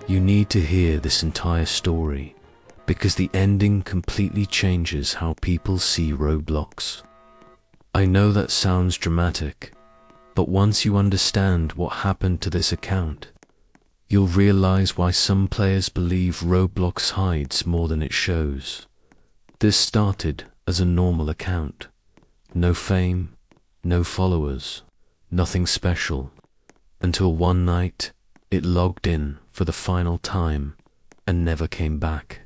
You need to hear this entire story, because the ending completely changes how people see Roblox. I know that sounds dramatic, but once you understand what happened to this account, you'll realize why some players believe Roblox hides more than it shows. This started as a normal account. No fame, no followers, nothing special, until one night it logged in for the final time and never came back.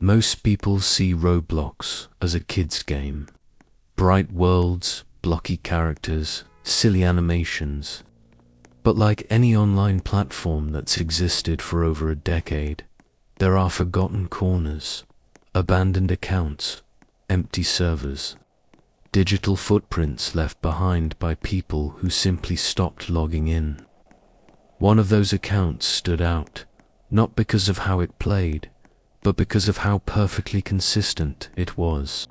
Most people see Roblox as a kid's game. Bright worlds, blocky characters, silly animations. But like any online platform that's existed for over a decade, there are forgotten corners, abandoned accounts, empty servers, digital footprints left behind by people who simply stopped logging in. One of those accounts stood out, not because of how it played, but because of how perfectly consistent it was.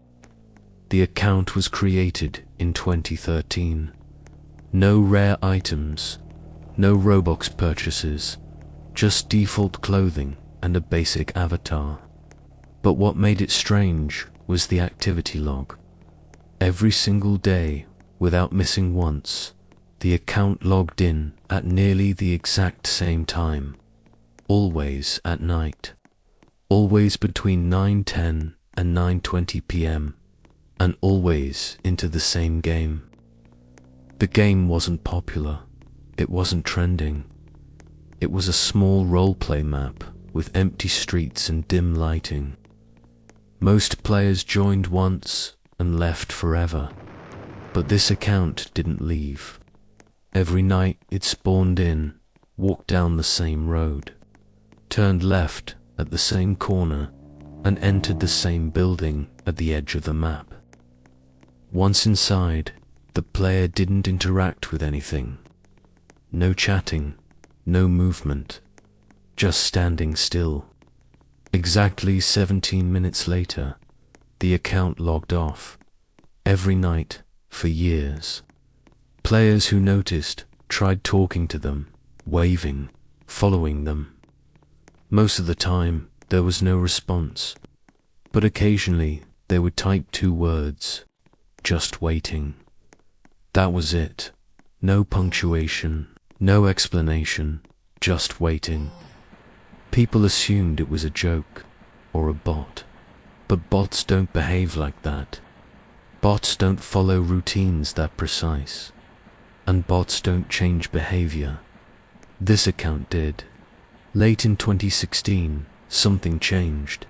The account was created in 2013. No rare items, no Robux purchases, just default clothing and a basic avatar. But what made it strange was the activity log. Every single day, without missing once, the account logged in at nearly the exact same time. Always at night. Always between 9:10 and 9:20 p.m. and always into the same game. The game wasn't popular. It wasn't trending. It was a small roleplay map with empty streets and dim lighting. Most players joined once and left forever, but this account didn't leave. Every night it spawned in, walked down the same road, turned left at the same corner, and entered the same building at the edge of the map. Once inside, the player didn't interact with anything. No chatting, no movement, just standing still. Exactly 17 minutes later, the account logged off. Every night, for years. Players who noticed tried talking to them, waving, following them. Most of the time, there was no response, but occasionally they would type 2 words, "just waiting." That was it. No punctuation, no explanation, just waiting. People assumed it was a joke or a bot, but bots don't behave like that. Bots don't follow routines that precise, and bots don't change behavior. This account did. Late in 2016, something changed.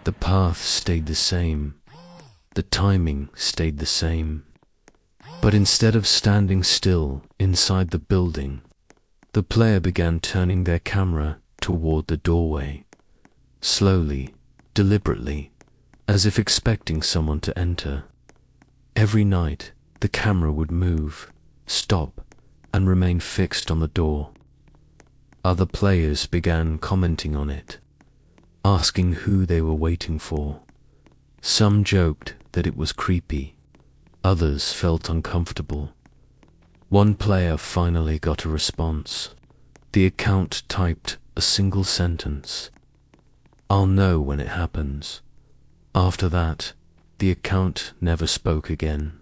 The path stayed the same. The timing stayed the same. But instead of standing still inside the building, the player began turning their camera toward the doorway. Slowly, deliberately, as if expecting someone to enter. Every night, the camera would move, stop, and remain fixed on the door. Other players began commenting on it, asking who they were waiting for. Some joked that it was creepy. Others felt uncomfortable. One player finally got a response. The account typed a single sentence. "I'll know when it happens." After that, the account never spoke again.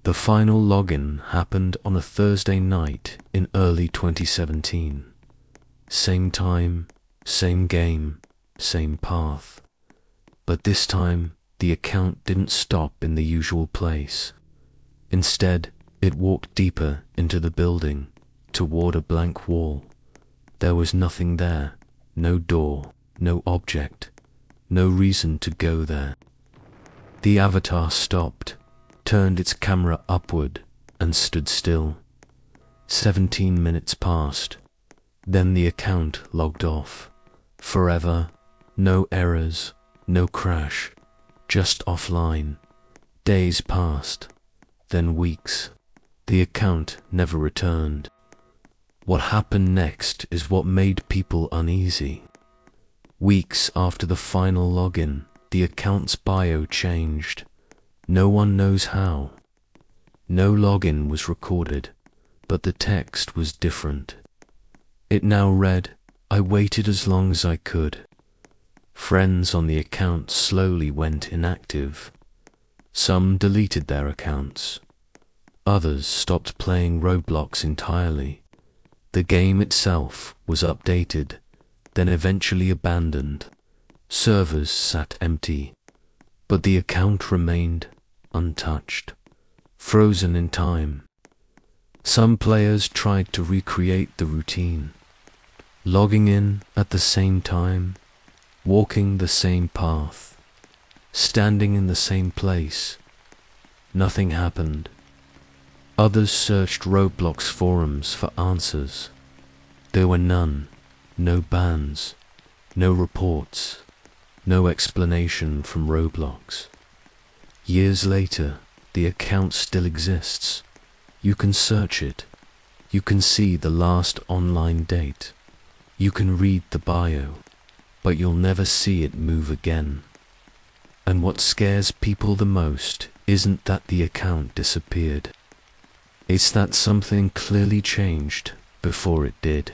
The final login happened on a Thursday night in early 2017. Same time, same game, same path. But this time, the account didn't stop in the usual place. Instead, it walked deeper into the building, toward a blank wall. There was nothing there, no door, no object, no reason to go there. The avatar stopped, turned its camera upward, and stood still. 17 minutes passed. Then the account logged off. Forever, no errors, no crash, just offline. Days passed, then weeks. The account never returned. What happened next is what made people uneasy. Weeks after the final login, the account's bio changed. No one knows how. No login was recorded, but the text was different. It now read, "I I waited as long as I could. Friends on the account slowly went inactive. Some deleted their accounts. Others stopped playing Roblox entirely. The game itself was updated, then eventually abandoned. Servers sat empty, but the account remained untouched, frozen in time. Some players tried to recreate the routine, logging in at the same time, walking the same path, standing in the same place. Nothing happened. Others searched Roblox forums for answers. There were none, no bans, no reports, no explanation from Roblox. Years later, the account still exists. You can search it. You can see the last online date. You can read the bio, but you'll never see it move again. And what scares people the most isn't that the account disappeared. It's that something clearly changed before it did.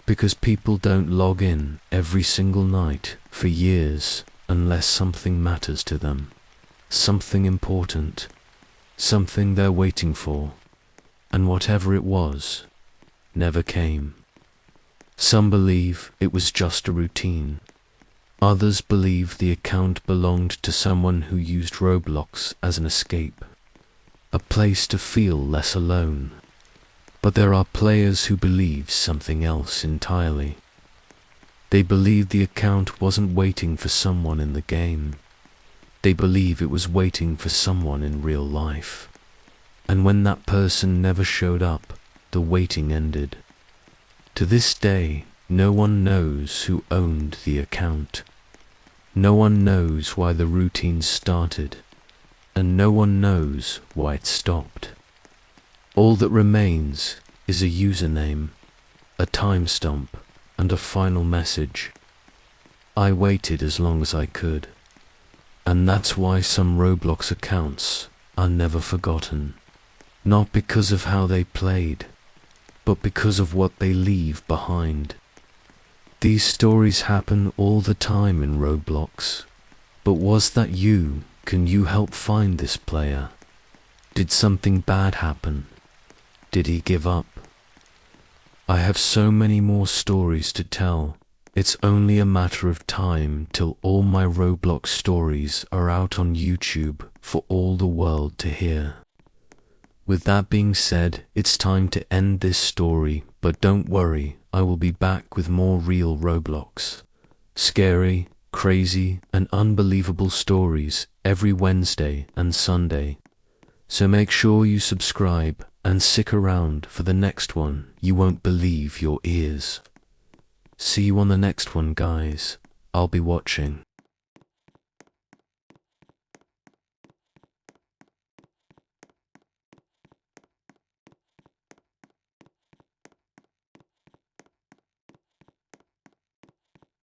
Because people don't log in every single night for years unless something matters to them, something important, something they're waiting for, and whatever it was, never came. Some believe it was just a routine. Others believe the account belonged to someone who used Roblox as an escape, a place to feel less alone. But there are players who believe something else entirely. They believe the account wasn't waiting for someone in the game. They believe it was waiting for someone in real life. And when that person never showed up, the waiting ended. To this day, no one knows who owned the account. No one knows why the routine started, and no one knows why it stopped. All that remains is a username, a timestamp, and a final message. I waited as long as I could, and that's why some Roblox accounts are never forgotten. Not because of how they played, but because of what they leave behind. These stories happen all the time in Roblox. But was that you? Can you help find this player? Did something bad happen? Did he give up? I have so many more stories to tell. It's only a matter of time till all my Roblox stories are out on YouTube for all the world to hear. With that being said, it's time to end this story, but don't worry, I will be back with more real Roblox. Scary, crazy, and unbelievable stories every Wednesday and Sunday. So make sure you subscribe and stick around for the next one. You won't believe your ears. See you on the next one, guys. I'll be watching.